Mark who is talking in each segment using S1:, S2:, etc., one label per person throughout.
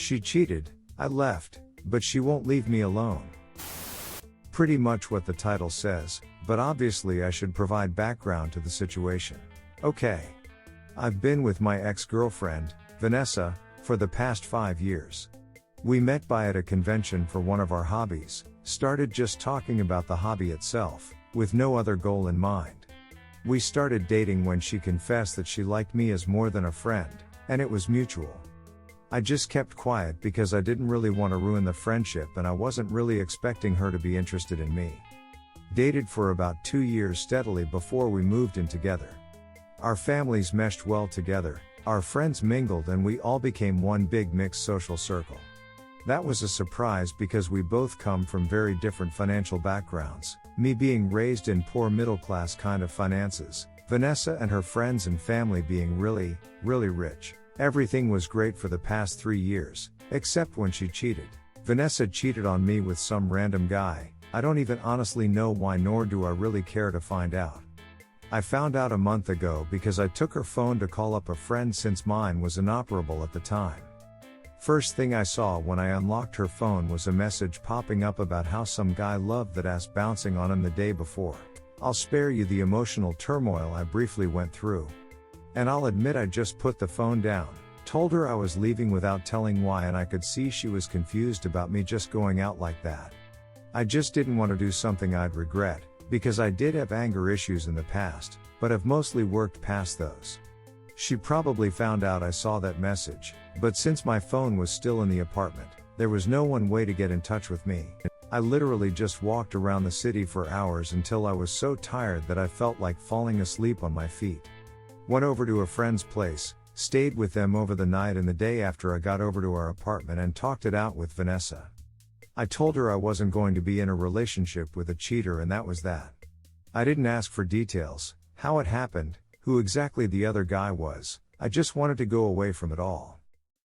S1: She cheated, I left, but she won't leave me alone. Pretty much what the title says, but obviously I should provide background to the situation. Okay. I've been with my ex-girlfriend, Vanessa, for the past 5 years. We met at a convention for one of our hobbies, started just talking about the hobby itself, with no other goal in mind. We started dating when she confessed that she liked me as more than a friend, and it was mutual. I just kept quiet because I didn't really want to ruin the friendship and I wasn't really expecting her to be interested in me. Dated for about 2 years steadily before we moved in together. Our families meshed well together, our friends mingled and we all became one big mixed social circle. That was a surprise because we both come from very different financial backgrounds, me being raised in poor middle class kind of finances, Vanessa and her friends and family being really, really rich. Everything was great for the past 3 years, except when she cheated. Vanessa cheated on me with some random guy. I don't even honestly know why, nor do I really care to find out. I found out a month ago because I took her phone to call up a friend since mine was inoperable at the time. First thing I saw when I unlocked her phone was a message popping up about how some guy loved that ass bouncing on him the day before. I'll spare you the emotional turmoil I briefly went through. And I'll admit I just put the phone down, told her I was leaving without telling why, and I could see she was confused about me just going out like that. I just didn't want to do something I'd regret, because I did have anger issues in the past, but have mostly worked past those. She probably found out I saw that message, but since my phone was still in the apartment, there was no one way to get in touch with me. I literally just walked around the city for hours until I was so tired that I felt like falling asleep on my feet. Went over to a friend's place, stayed with them over the night and the day after I got over to our apartment and talked it out with Vanessa. I told her I wasn't going to be in a relationship with a cheater and that was that. I didn't ask for details, how it happened, who exactly the other guy was, I just wanted to go away from it all.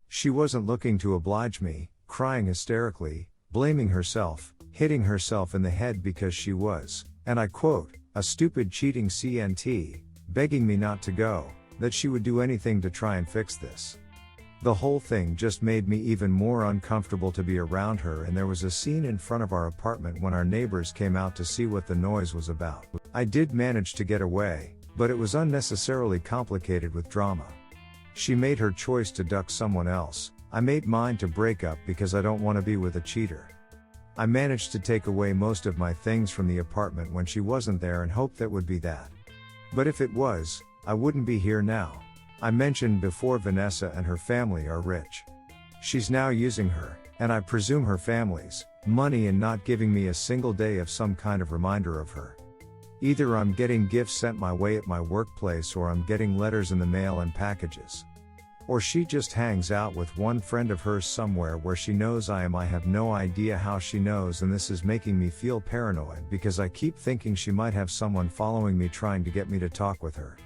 S1: She wasn't looking to oblige me, crying hysterically, blaming herself, hitting herself in the head because she was, and I quote, a stupid cheating CNT, begging me not to go, that she would do anything to try and fix this. The whole thing just made me even more uncomfortable to be around her, and there was a scene in front of our apartment when our neighbors came out to see what the noise was about. I did manage to get away, but it was unnecessarily complicated with drama. She made her choice to duck someone else, I made mine to break up because I don't want to be with a cheater. I managed to take away most of my things from the apartment when she wasn't there and hoped that would be that. But if it was, I wouldn't be here now. I mentioned before Vanessa and her family are rich. She's now using her, and I presume her family's, money and not giving me a single day of some kind of reminder of her. Either I'm getting gifts sent my way at my workplace or I'm getting letters in the mail and packages. Or she just hangs out with one friend of hers somewhere where she knows I am. I have no idea how she knows, and this is making me feel paranoid because I keep thinking she might have someone following me trying to get me to talk with her.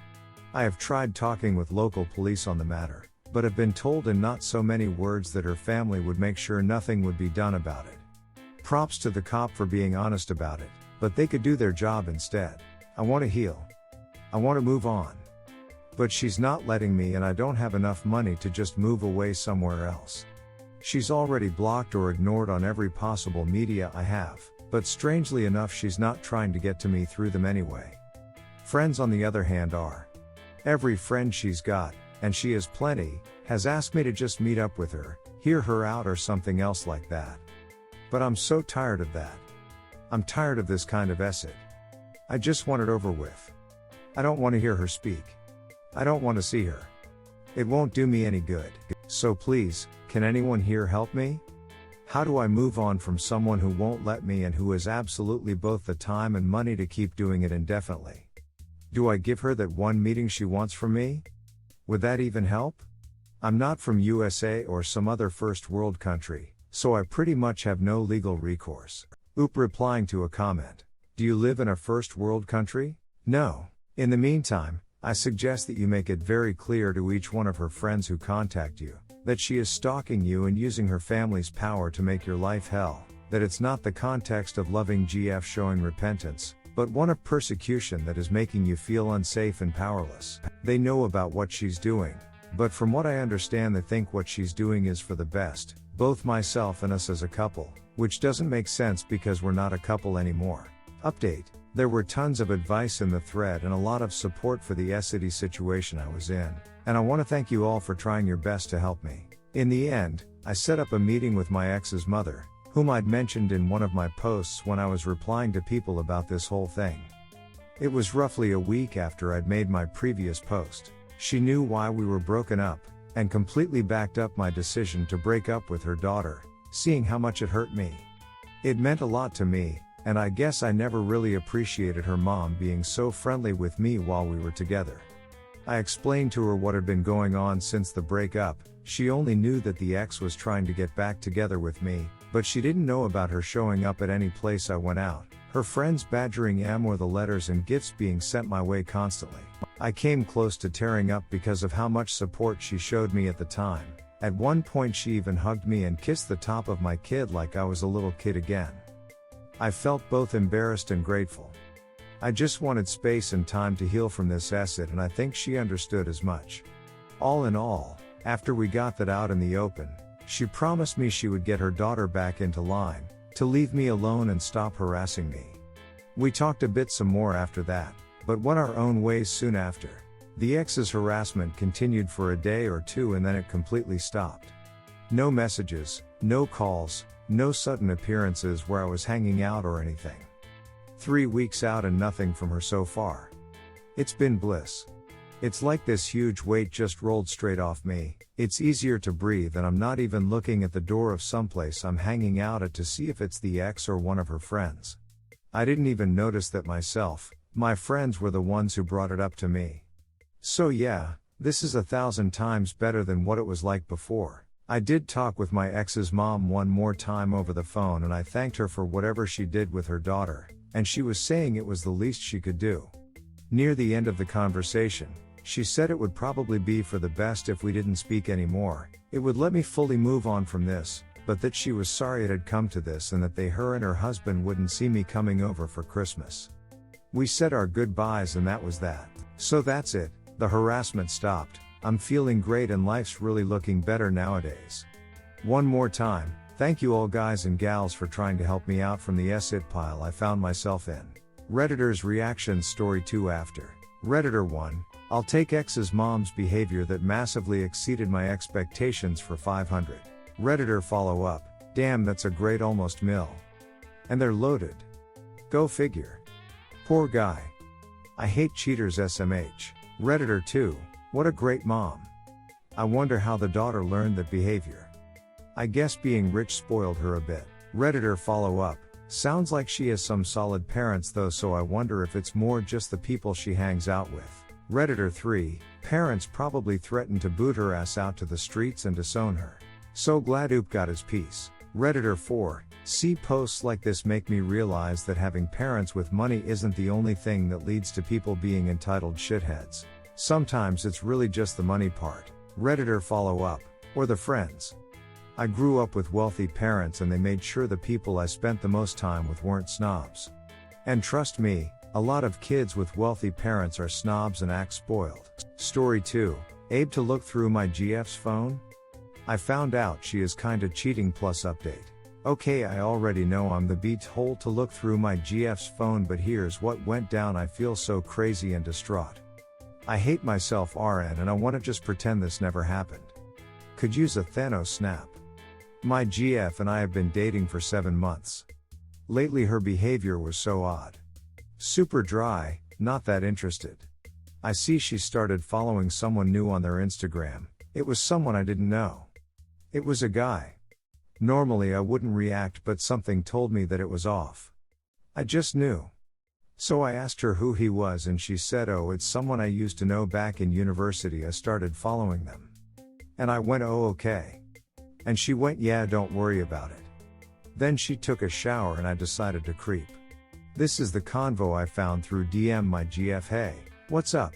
S1: I have tried talking with local police on the matter, but have been told in not so many words that her family would make sure nothing would be done about it. Props to the cop for being honest about it, but they could do their job instead. I want to heal. I want to move on. But she's not letting me, and I don't have enough money to just move away somewhere else. She's already blocked or ignored on every possible media I have, but strangely enough she's not trying to get to me through them anyway. Friends on the other hand are. Every friend she's got, and she has plenty, has asked me to just meet up with her, hear her out or something else like that. But I'm so tired of that. I'm tired of this kind of acid. I just want it over with. I don't want to hear her speak. I don't want to see her. It won't do me any good. So please, can anyone here help me? How do I move on from someone who won't let me and who has absolutely both the time and money to keep doing it indefinitely? Do I give her that one meeting she wants from me? Would that even help? I'm not from USA or some other first world country, so I pretty much have no legal recourse. Replying to a comment. Do you live in a first world country? No. In the meantime, I suggest that you make it very clear to each one of her friends who contact you, that she is stalking you and using her family's power to make your life hell, that it's not the context of loving GF showing repentance, but one of persecution that is making you feel unsafe and powerless. They know about what she's doing. but from what I understand they think what she's doing is for the best, both myself and us as a couple, which doesn't make sense because we're not a couple anymore. Update. There were tons of advice in the thread and a lot of support for the essity situation I was in, and I want to thank you all for trying your best to help me. In the end, I set up a meeting with my ex's mother, whom I'd mentioned in one of my posts when I was replying to people about this whole thing. It was roughly a week after I'd made my previous post. She knew why we were broken up, and completely backed up my decision to break up with her daughter, seeing how much it hurt me. It meant a lot to me, and I guess I never really appreciated her mom being so friendly with me while we were together. I explained to her what had been going on since the breakup. She only knew that the ex was trying to get back together with me, but she didn't know about her showing up at any place I went out, her friends badgering M, or the letters and gifts being sent my way constantly. I came close to tearing up because of how much support she showed me at the time. At one point she even hugged me and kissed the top of my kid like I was a little kid again. I felt both embarrassed and grateful. I just wanted space and time to heal from this acid, and I think she understood as much. All in all, after we got that out in the open, she promised me she would get her daughter back into line, to leave me alone and stop harassing me. We talked a bit some more after that, but went our own ways soon after. The ex's harassment continued for a day or two and then it completely stopped. No messages, no calls, no sudden appearances where I was hanging out or anything. 3 weeks out and nothing from her so far. It's been bliss. It's like this huge weight just rolled straight off me. It's easier to breathe and I'm not even looking at the door of someplace I'm hanging out at to see if it's the ex or one of her friends. I didn't even notice that myself. My friends were the ones who brought it up to me. So yeah, this is 1,000 times better than what it was like before. I did talk with my ex's mom one more time over the phone and I thanked her for whatever she did with her daughter, and she was saying it was the least she could do. Near the end of the conversation, she said it would probably be for the best if we didn't speak anymore. It would let me fully move on from this, but that she was sorry it had come to this and that her and her husband wouldn't see me coming over for Christmas. We said our goodbyes and that was that. So that's it, the harassment stopped. I'm feeling great and life's really looking better nowadays. One more time, thank you all guys and gals for trying to help me out from the S-it pile I found myself in. Redditor's reaction story 2 after. Redditor 1, I'll take ex's mom's behavior that massively exceeded my expectations for 500. Redditor follow up, damn that's a great almost mil. And they're loaded. Go figure. Poor guy. I hate cheaters SMH. Redditor 2, what a great mom. I wonder how the daughter learned that behavior. I guess being rich spoiled her a bit. Redditor follow up, sounds like she has some solid parents though, so I wonder if it's more just the people she hangs out with. Redditor 3, parents probably threatened to boot her ass out to the streets and disown her. So glad Oop got his piece. Redditor 4, see posts like this make me realize that having parents with money isn't the only thing that leads to people being entitled shitheads. Sometimes it's really just the money part. Redditor follow up, or the friends. I grew up with wealthy parents and they made sure the people I spent the most time with weren't snobs. And trust me, a lot of kids with wealthy parents are snobs and act spoiled. Story 2, Abe to look through my GF's phone? I found out she is kinda cheating plus update. Okay, I already know I'm the beat-hole to look through my GF's phone, but here's what went down. I feel so crazy and distraught. I hate myself RN and I want to just pretend this never happened. Could use a Thanos snap. My GF and I have been dating for 7 months. Lately her behavior was so odd. Super dry, not that interested. I see she started following someone new on their Instagram. It was someone I didn't know. It was a guy. Normally I wouldn't react, but something told me that it was off. I just knew. So I asked her who he was and she said, oh, it's someone I used to know back in university. I started following them. And I went, oh okay. And she went, yeah, don't worry about it. Then she took a shower and I decided to creep. This is the convo I found through DM my GF. Hey, what's up?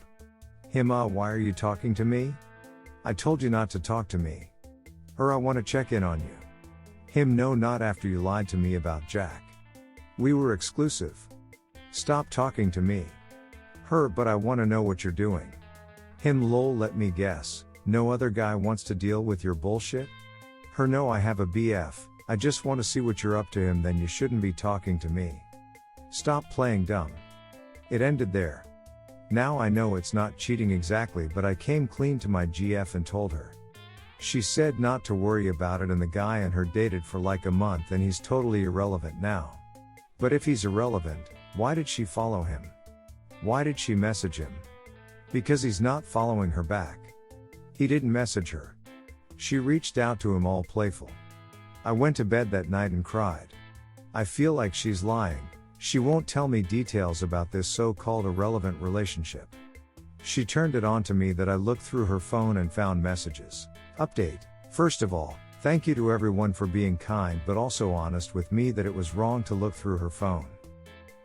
S1: Him, why are you talking to me? I told you not to talk to me. Her, I want to check in on you. Him, no, not after you lied to me about Jack. We were exclusive. Stop talking to me. Her, but I want to know what you're doing. Him, lol, let me guess. No other guy wants to deal with your bullshit? Her: no, I have a BF, I just want to see what you're up to. Him: then you shouldn't be talking to me. Stop playing dumb. It ended there. Now I know it's not cheating exactly, but I came clean to my GF and told her. She said not to worry about it, and the guy and her dated for like a month and he's totally irrelevant now. But if he's irrelevant, why did she follow him? Why did she message him? Because he's not following her back. He didn't message her. She reached out to him all playful. I went to bed that night and cried. I feel like she's lying. She won't tell me details about this so-called irrelevant relationship. She turned it on to me that I looked through her phone and found messages. Update. First of all, thank you to everyone for being kind but also honest with me that it was wrong to look through her phone.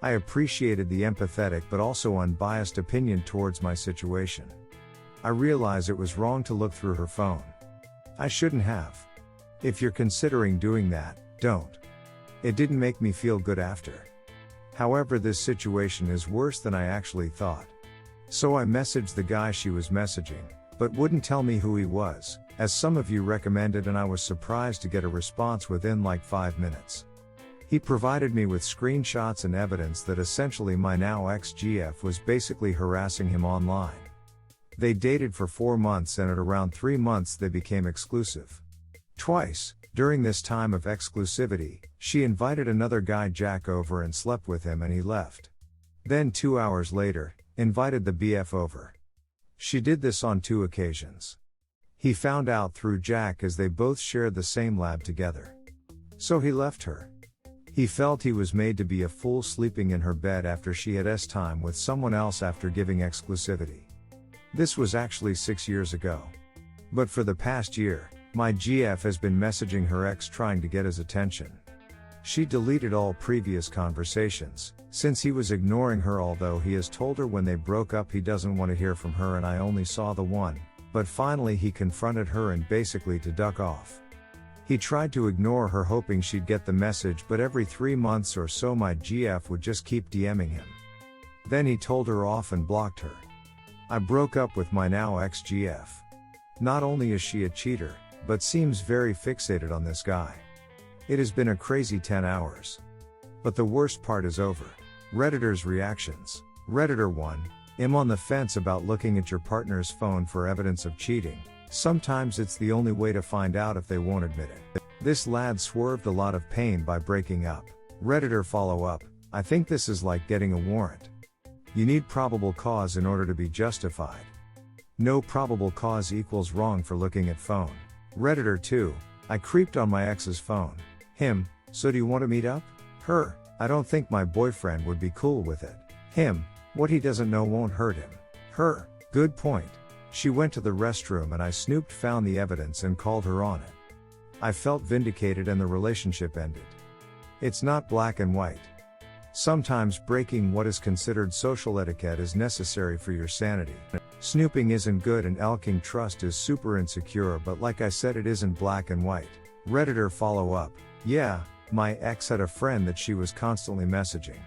S1: I appreciated the empathetic but also unbiased opinion towards my situation. I realize it was wrong to look through her phone. I shouldn't have. If you're considering doing that, don't. It didn't make me feel good after. However, this situation is worse than I actually thought. So I messaged the guy she was messaging, but wouldn't tell me who he was, as some of you recommended, and I was surprised to get a response within like 5 minutes. He provided me with screenshots and evidence that essentially my now ex-GF was basically harassing him online. They dated for 4 months, and at around 3 months they became exclusive. Twice, during this time of exclusivity, she invited another guy, Jack, over and slept with him, and he left. Then 2 hours later, invited the BF over. She did this on 2 occasions. He found out through Jack as they both shared the same lab together. So he left her. He felt he was made to be a fool sleeping in her bed after she had time with someone else after giving exclusivity. This was actually 6 years ago. But for the past year, my GF has been messaging her ex trying to get his attention. She deleted all previous conversations, since he was ignoring her, although he has told her when they broke up he doesn't want to hear from her and I only saw the one, but finally he confronted her and basically to duck off. He tried to ignore her hoping she'd get the message, but every 3 months or so my GF would just keep DMing him. Then he told her off and blocked her. I broke up with my now ex-GF. Not only is she a cheater, but seems very fixated on this guy. It has been a crazy 10 hours. But the worst part is over. Redditors' reactions. Redditor 1. I'm on the fence about looking at your partner's phone for evidence of cheating. Sometimes it's the only way to find out if they won't admit it. This lad swerved a lot of pain by breaking up. Redditor follow up. I think this is like getting a warrant. You need probable cause in order to be justified. No probable cause equals wrong for looking at phone. Redditor 2. I creeped on my ex's phone. Him. So do you want to meet up? Her. I don't think my boyfriend would be cool with it. Him. What he doesn't know won't hurt him. Her. Good point. She went to the restroom and I snooped, found the evidence and called her on it. I felt vindicated and the relationship ended. It's not black and white. Sometimes breaking what is considered social etiquette is necessary for your sanity. Snooping isn't good and elking trust is super insecure, but like I said, it isn't black and white. Redditor follow up. Yeah, my ex had a friend that she was constantly messaging.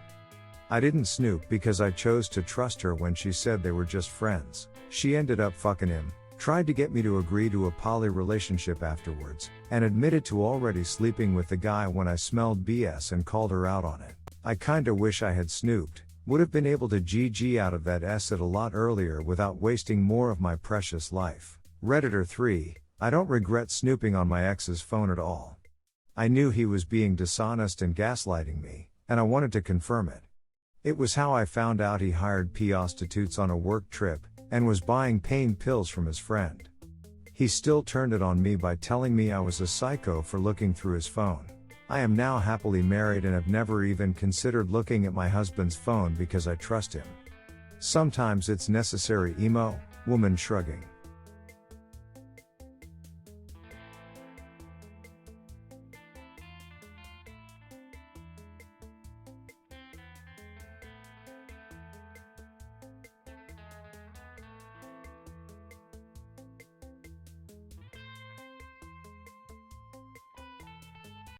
S1: I didn't snoop because I chose to trust her when she said they were just friends. She ended up fucking him, tried to get me to agree to a poly relationship afterwards, and admitted to already sleeping with the guy when I smelled BS and called her out on it. I kinda wish I had snooped, would have been able to GG out of that asset a lot earlier without wasting more of my precious life. Redditor 3. I don't regret snooping on my ex's phone at all. I knew he was being dishonest and gaslighting me, and I wanted to confirm it. It was how I found out he hired prostitutes on a work trip, and was buying pain pills from his friend. He still turned it on me by telling me I was a psycho for looking through his phone. I am now happily married and have never even considered looking at my husband's phone because I trust him. Sometimes it's necessary. Emo, woman shrugging.